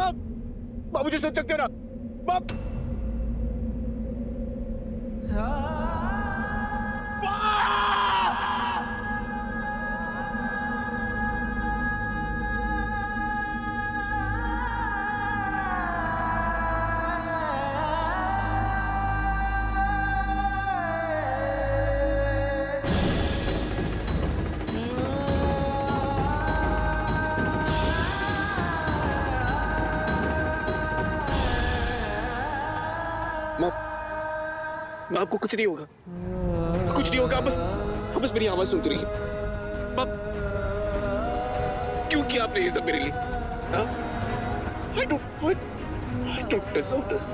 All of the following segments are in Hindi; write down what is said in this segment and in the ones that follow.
बाप, बाप मुझे सुन सकते हो ना बाप? आपको कुछ नहीं होगा, कुछ नहीं होगा। बस मेरी आवाज सुनती रहिए। बाप, क्यों किया आपने ये सब मेरे लिए? I don't deserve this.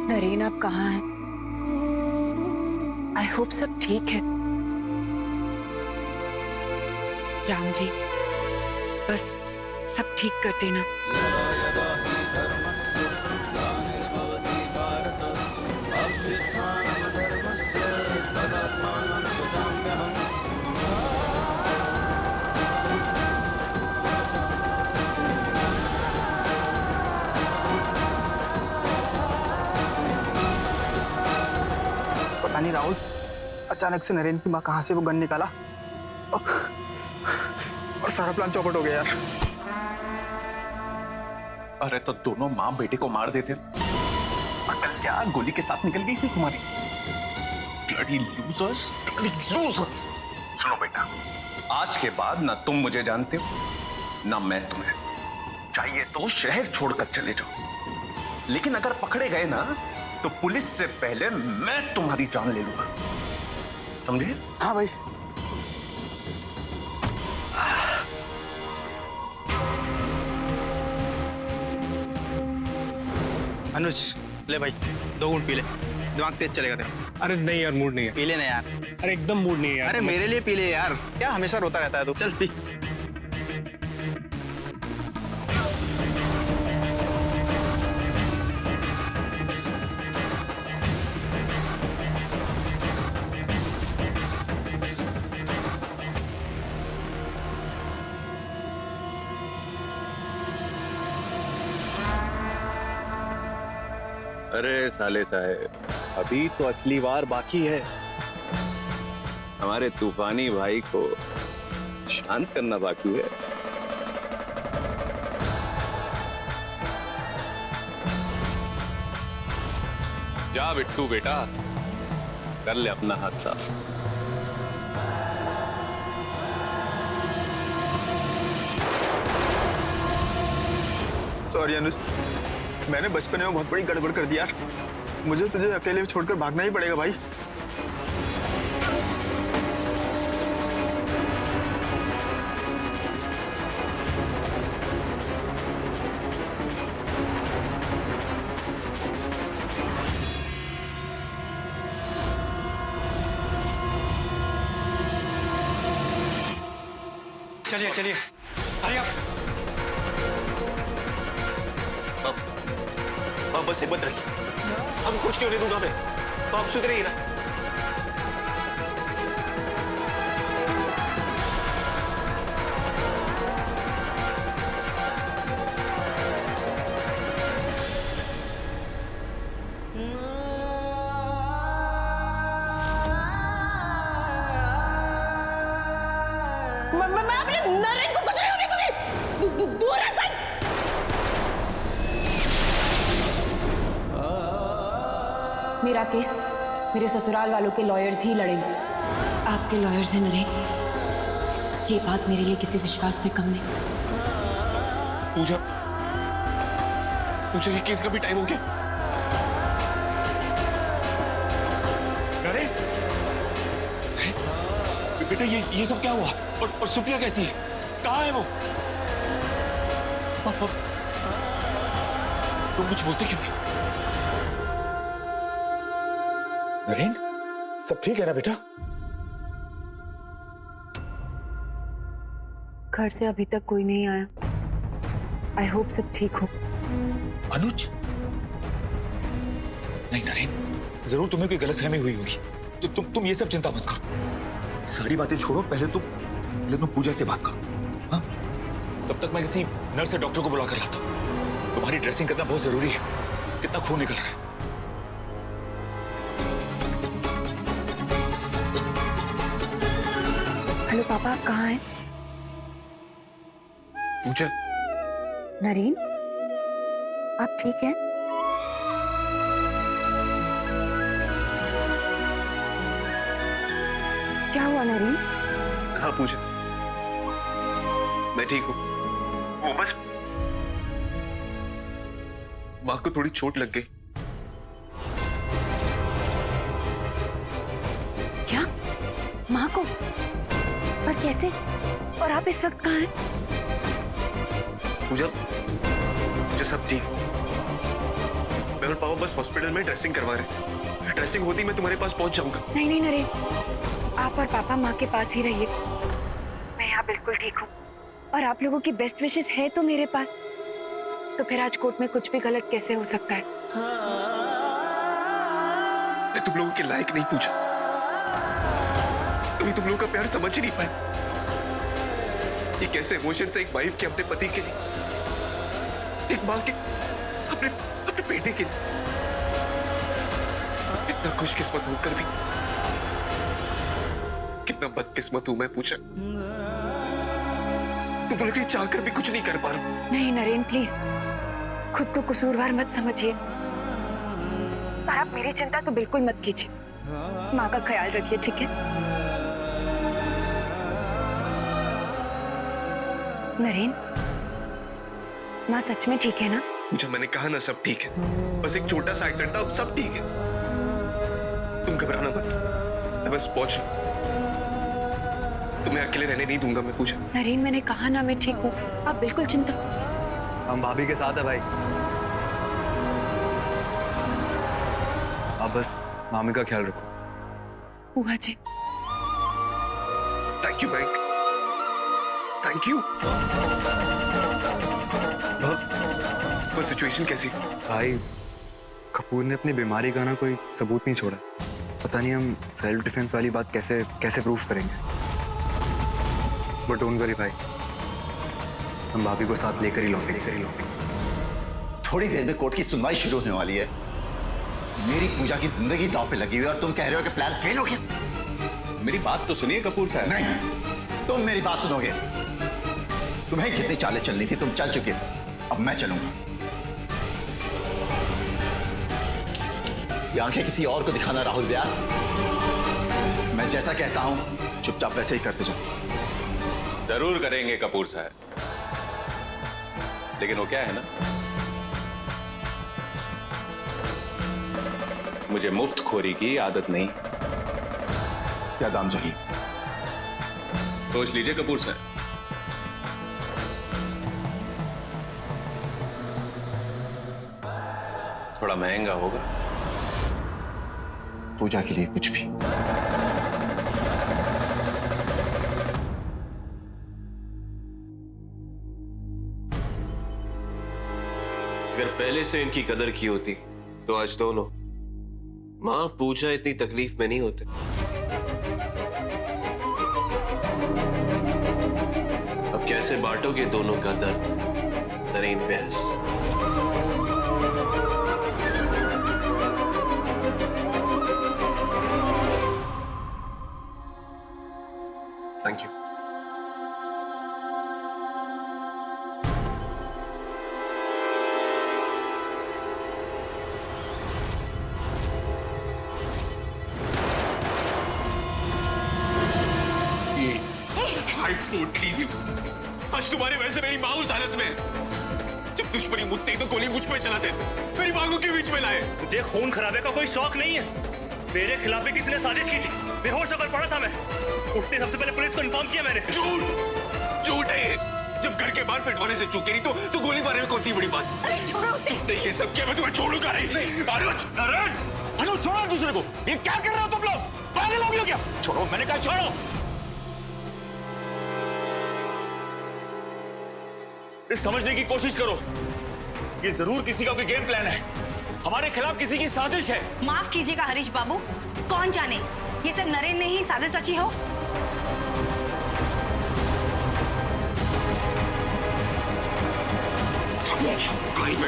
Naren, आप कहाँ हैं? आई होप सब ठीक है। राम जी, बस सब ठीक कर देना। पता नहीं राहुल, अचानक से नरेन की माँ कहाँ से वो गन निकाला और सारा प्लान चौपट हो गया यार। अरे तो दोनों माँ बेटे को मार देते। अकल क्या गोली के साथ निकल गई थी तुम्हारी? Bloody losers, bloody losers। सुनो बेटा, आज के बाद ना तुम मुझे जानते हो ना मैं तुम्हें। चाहिए तो शहर छोड़कर चले जाओ, लेकिन अगर पकड़े गए ना तो पुलिस से पहले मैं तुम्हारी जान ले लूंगा, समझे? हाँ भाई। अनुज ले भाई, 2 घूंट पी ले, दिमाग तेज चलेगा तेरा। अरे नहीं यार, मूड नहीं है। पी ले ना यार। अरे एकदम मूड नहीं है यार। अरे मेरे लिए पी ले यार, क्या हमेशा रोता रहता है तू। चल पी। अरे साले साहब, अभी तो असली वार बाकी है। हमारे तूफानी भाई को शांत करना बाकी है। जा बिट्टू बेटा, कर ले अपना हाथ साफ। सॉरी अनुज, मैंने बचपन में बहुत बड़ी गड़बड़ कर दी यार। मुझे तुझे अकेले छोड़कर भागना ही पड़ेगा भाई। चलिए चलिए, अरे आप बस हिम्मत रखिए, अब कुछ नहीं होने दूंगा मैं। आप सुधरिए ना। मैं अपने नरेन को कुछ नहीं होने दूंगी। दूर रह। मेरा केस मेरे ससुराल वालों के लॉयर्स ही लड़ेंगे। आपके लॉयर्स हैं नरेन, ये बात मेरे लिए किसी विश्वास से कम नहीं। पूजा, पूजा ये केस का भी टाइम हो गया। अरे अरे बेटा, ये सब क्या हुआ? और सुप्रिया कैसी है? कहाँ है वो? पापा, तुम कुछ बोलते क्यों नहीं? नरेन, सब ठीक है ना बेटा? घर से अभी तक कोई नहीं आया। आई होप सब ठीक हो। अनुज? नहीं नरेन, जरूर तुम्हें कोई गलतफहमी हुई होगी। तो तुम ये सब चिंता मत करो। सारी बातें छोड़ो, पहले तुम पूजा से बात करो। हाँ? तब तक मैं किसी नर्स या डॉक्टर को बुला कर लाता हूँ। तुम्हारी ड्रेसिंग करना बहुत जरूरी है। कितना खून निकल रहा है। हेलो पापा, आप कहाँ हैं? पूजा, नरेन, आप ठीक हैं? क्या हुआ नरेन? हाँ पूजा, मैं ठीक हूँ। वो बस माँ को थोड़ी चोट लग गई। क्या? माँ को? पर कैसे? और आप इस वक्त कहाँ हैं? पूजा, जो सब ठीक। मैं और पापा बस हॉस्पिटल में ड्रेसिंग करवा रहे। ड्रेसिंग होती मैं तुम्हारे पास पहुंच जाऊंगा। नहीं नहीं नरेन, आप और पापा माँ के पास ही रहिए। मैं यहाँ बिल्कुल ठीक हूँ और आप लोगों की बेस्ट विशेस है तो मेरे पास। तो फिर आज कोर्ट में कुछ भी गलत कैसे हो सकता है? मैं तुम लोगों के लायक नहीं पूछा। कभी तुम लोगों का प्यार समझ ही नहीं पाए। ये कैसे इमोशन से एक वाइफ के अपने पति के लिए, एक माँ के अपने अपने बेटे के लिए। इतना खुशकिस्मत होकर भी कितना बदकिस्मत हूं मैं पूछा। तुम लोग चाहकर भी कुछ नहीं कर पा रहा। नहीं नरेन, प्लीज खुद को कसूरवार मत समझिए। पर आप मेरी चिंता तो बिल्कुल मत कीजिए। माँ का ख्याल रखिए, ठीक है? नरेन, माँ सच में ठीक है ना? मुझे मैंने कहा ना सब ठीक है। बस एक छोटा सा एक्सीडेंट था, अब सब ठीक है। तुम घबराना मत, मैं बस पहुंच लूं। तुम्हें अकेले रहने नहीं दूंगा मैं पूजा। नरेन, मैंने कहा ना मैं ठीक हूँ, आप बिल्कुल चिंता। हम भाभी के साथ है भाई। आप बस मामी का ख्याल रखो। बुआ जी, thank you bank, thank you. वो सिचुएशन कैसी? भाई, कपूर ने अपनी बीमारी का ना कोई सबूत नहीं छोड़ा। पता नहीं हम सेल्फ डिफेंस वाली बात कैसे कैसे प्रूफ करेंगे। बट डोंट वरी भाई, हम भाभी को साथ लेकर ही लौटेंगे। थोड़ी देर में कोर्ट की सुनवाई शुरू होने वाली है। मेरी पूजा की जिंदगी दांव पे लगी हुई है और तुम कह रहे हो कि प्लान फेल हो गया। मेरी बात तो सुनिए कपूर साहब। नहीं, तुम मेरी बात सुनोगे। तुम्हें जितनी चालें चलनी थी तुम चल चुके, अब मैं चलूंगा। ये आंखें किसी और को दिखाना राहुल व्यास। मैं जैसा कहता हूं चुपचाप वैसे ही करते जाओ। जरूर करेंगे कपूर साहब, लेकिन वो क्या है ना, मुझे मुफ्त खोरी की आदत नहीं। क्या दाम चाहिए? सोच लीजिए कपूर साहब। थोड़ा महंगा होगा। पूजा के लिए कुछ भी। अगर पहले से इनकी कदर की होती तो आज दोनों मां पूजा इतनी तकलीफ में नहीं होते। अब कैसे बांटोगे दोनों का दर्द Naren Vyas? Thank you. I won't leave you. आज तुम्हारे वजह से मेरी माँ उस हालत में है। जब दुश्मनी मुझते ही तो गोली मुझ पे चलाते, मेरी माँ को क्यों बीच में लाए? मुझे खून खराबे का कोई शौक नहीं है। मेरे खिलाफ भी किसी ने साजिश की थी। बेहोश होकर पड़ा था मैं। उठते सबसे पहले पुलिस को इन्फॉर्म किया मैंने। झूठ है ये। जब घर के बाहर पिटवाने से चूके नहीं तो गोली मारने में कौन सी बड़ी बात? अरे छोड़ो उसे। ये सब क्या मैं तुम्हें छोड़ूंगा नहीं। अनुज, अनुज छोड़ो दूसरे को। ये क्या कर रहे हो तुम लोग? पागल हो गए हो क्या? छोड़ो, मैंने कहा छोड़ो। समझने की कोशिश करो। ये जरूर किसी का कोई गेम प्लान है। हमारे खिलाफ किसी की साजिश है। माफ कीजिएगा हरीश बाबू, कौन जाने ये सब नरेन ने ही साजिश रची हो।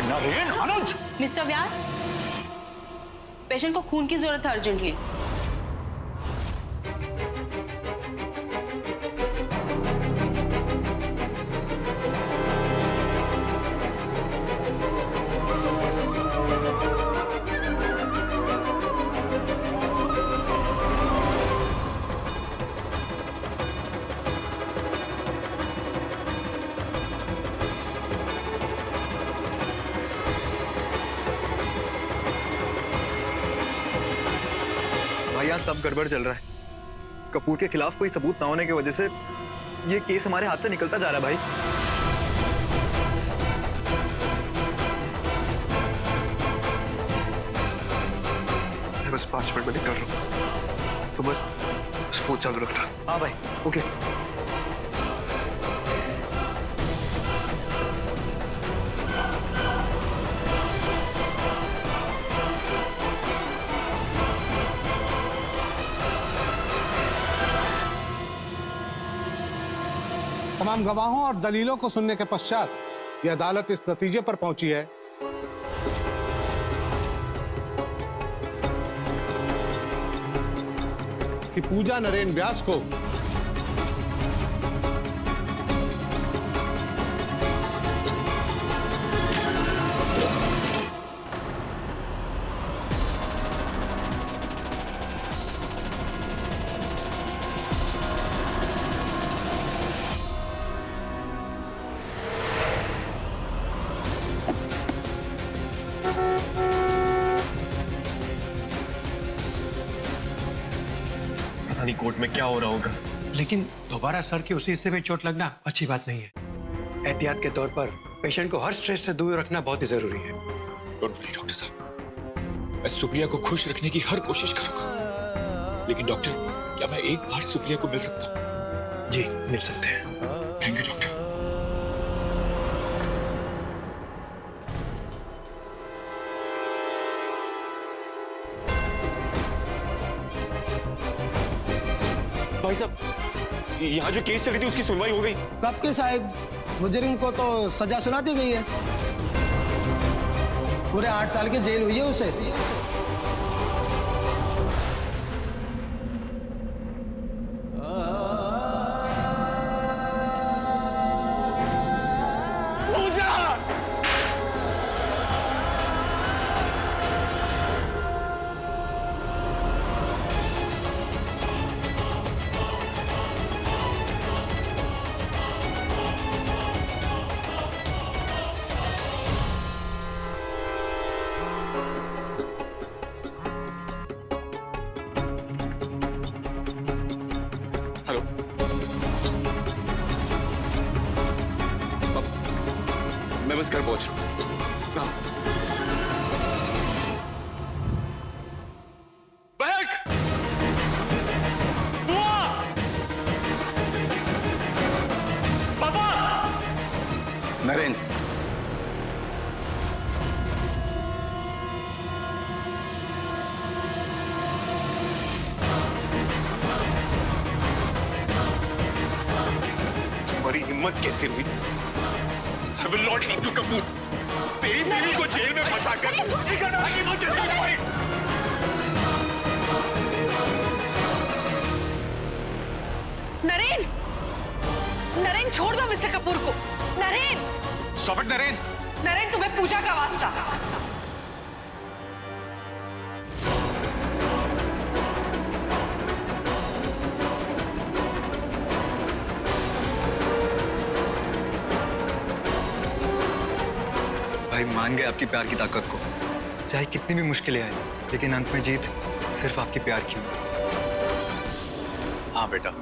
नरेन, अनुज। मिस्टर व्यास, पेशेंट को खून की जरूरत है अर्जेंटली। भाई यहाँ सब गड़बड़ चल रहा है। कपूर के खिलाफ कोई सबूत ना होने की वजह से ये केस हमारे हाथ से निकलता जा रहा है भाई। मैं बस 5 मिनट में निकल रहा हूँ, तो बस फोन चालू रखना। हाँ भाई, ओके। तमाम गवाहों और दलीलों को सुनने के पश्चात यह अदालत इस नतीजे पर पहुंची है कि पूजा नरेन व्यास को पता नहीं कोर्ट में क्या हो रहा होगा। लेकिन दोबारा सर की उसी हिस्से में चोट लगना अच्छी बात नहीं है। एहतियात के तौर पर पेशेंट को हर स्ट्रेस से दूर रखना बहुत ही जरूरी है। डोंट वरी डॉक्टर साहब, मैं सुप्रिया को खुश रखने की हर कोशिश करूंगा। लेकिन डॉक्टर, क्या मैं एक बार सुप्रिया को मिल सकता हूँ? जी, मिल सकते हैं। Thank you doctor. भाई साहब, यहाँ जो केस चली थी उसकी सुनवाई हो गई। कब के साहब, मुजरिम को तो सजा सुना दी गई है। पूरे 8 साल की जेल हुई है उसे। हेलो, मैं बस घर पहुंच रहा हूँ। बैक! बुआ! पापा! नरेन, तुम्हारी हिम्मत कैसे हुई? I will not leave you, Kapoor. तेरी बीवी को जेल में फंसाकर हिम्मत कैसे हुई तुम्हारी? नरेन, नरेन छोड़ दो मिस्टर कपूर को। Naren, stop it Naren! नरेन तुम्हें पूजा का वास्ता। मान गए आपकी प्यार की ताकत को। चाहे कितनी भी मुश्किलें आए, लेकिन अंत में जीत सिर्फ आपके प्यार की हुई। हाँ बेटा,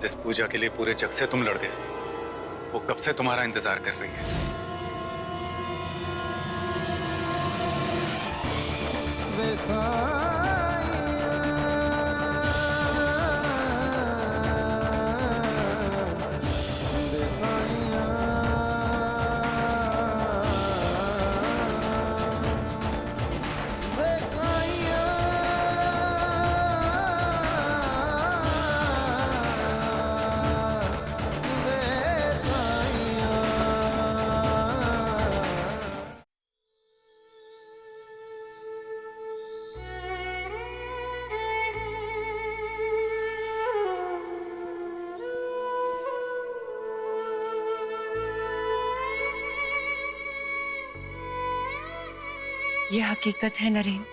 जिस पूजा के लिए पूरे जग से तुम लड़ गए, वो कब से तुम्हारा इंतजार कर रही है। ये हकीकत है नरेन।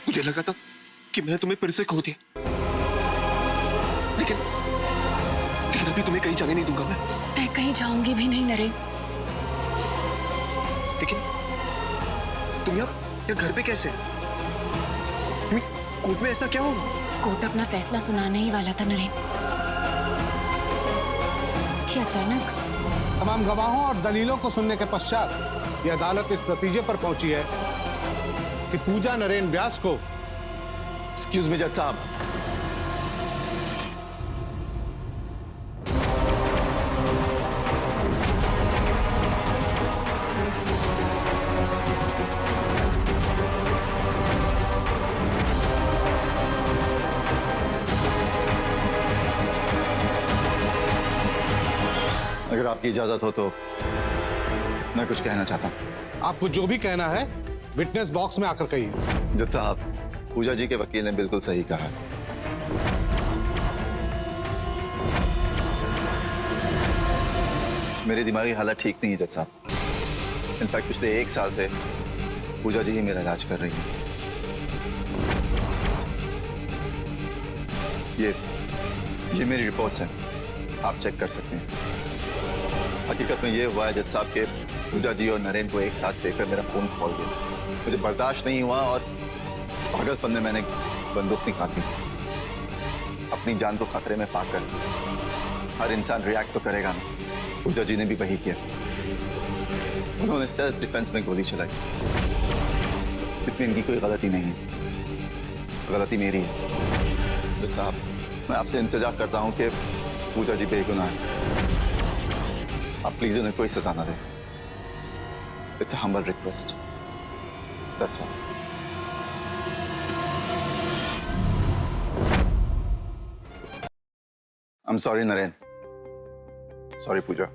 मुझे लगा था कि मैं तुम्हें फिर से खो दिया, लेकिन अभी तुम्हें कहीं जाने नहीं दूंगा मैं कहीं जाऊंगी भी नहीं नरेन। लेकिन तुम यहाँ घर पे कैसे? कोर्ट में ऐसा क्या हो? कोर्ट अपना फैसला सुनाने ही वाला था नरेन कि अचानक तमाम गवाहों और दलीलों को सुनने के पश्चात ये अदालत इस नतीजे पर पहुंची है कि पूजा नरेन व्यास को। एक्सक्यूज मी जज साहब, अगर आपकी इजाजत हो तो मैं कुछ कहना चाहता हूं। आपको जो भी कहना है विटनेस बॉक्स में आकर कहिए। जज साहब, पूजा जी के वकील ने बिल्कुल सही कहा। मेरी दिमागी हालत ठीक नहीं है जज साहब। इनफैक्ट पिछले 1 साल से पूजा जी ही मेरा इलाज कर रही है। ये मेरी रिपोर्ट्स हैं, आप चेक कर सकते हैं। हकीकत में ये हुआ है जज साहब के पूजा जी और नरेन को एक साथ देखकर मेरा खून खौल गया। मुझे बर्दाश्त नहीं हुआ और पागलपन में मैंने बंदूक निकाली। अपनी जान को खतरे में पाकर हर इंसान रिएक्ट तो करेगा ना। पूजा जी ने भी वही किया। उन्होंने सेल्फ डिफेंस में गोली चलाई। इसमें इनकी कोई गलती नहीं है, गलती मेरी है। जज साहब, मैं आपसे इंतजार करता हूं कि पूजा जी बेगुनाह है। आप प्लीज उन्हें कोई सजा ना दें। It's a humble request, that's all. I am sorry Naren, sorry Pooja.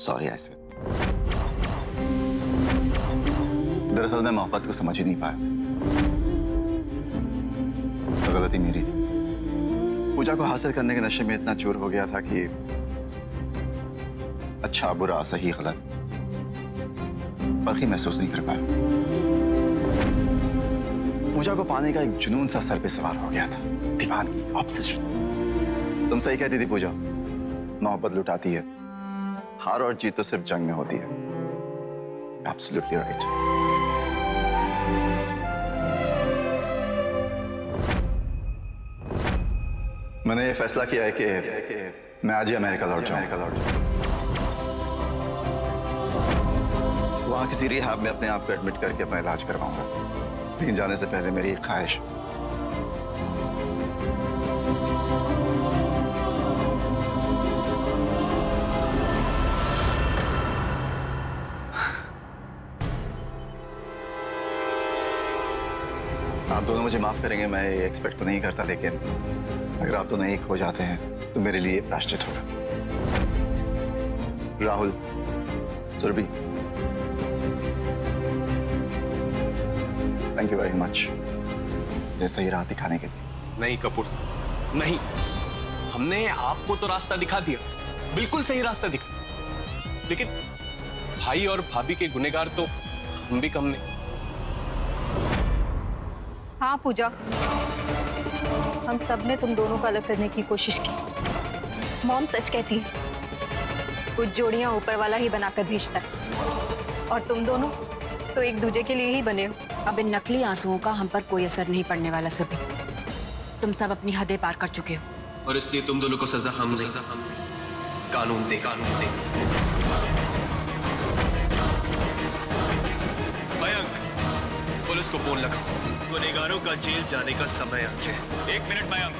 Sorry I said. दरअसल मैं मोहब्बत को समझ ही नहीं पाया, तो गलती मेरी थी। पूजा को हासिल करने के नशे में इतना चूर हो गया था कि अच्छा बुरा सही गलत फर्क ही महसूस नहीं कर पाया। पूजा को पाने का एक जुनून सा सर पे सवार हो गया था, दीवानगी, ऑब्सेशन। तुम सही कहती थी पूजा, मोहब्बत लुटाती है, हार और जीत तो सिर्फ जंग में होती है। Absolutely right. मैंने ये फैसला किया है कि मैं आज ही अमेरिका लौट जाऊं। वहां किसी रिहैब में अपने आप को एडमिट करके अपना इलाज करवाऊंगा। लेकिन जाने से पहले मेरी एक ख्वाहिश, आप दोनों मुझे माफ करेंगे, मैं ये एक्सपेक्ट तो नहीं करता, लेकिन अगर आप दोनों एक हो जाते हैं तो मेरे लिए प्रायश्चित होगा। Rahul, Surabhi, thank you very much मुझे सही राह दिखाने के लिए। नहीं कपूर साहब, नहीं, हमने आपको तो रास्ता दिखा दिया, बिल्कुल सही रास्ता दिखा, लेकिन भाई और भाभी के गुनहगार तो हम भी कम नहीं। हाँ पूजा, हम सब ने तुम दोनों को अलग करने की कोशिश की। मॉम सच कहती है, कुछ जोड़ियां ऊपर वाला ही बनाकर भेजता है, और तुम दोनों तो एक दूजे के लिए ही बने हो। अब इन नकली आंसुओं का हम पर कोई असर नहीं पड़ने वाला सुरभि। तुम सब अपनी हदें पार कर चुके हो, और इसलिए तुम दोनों को सजा हम दे, कानून दे, कानून दे। मयंक, पुलिस को फोन लगाओ, गुनहगारों का जेल जाने का समय आ गया है। 1 मिनट मयंक।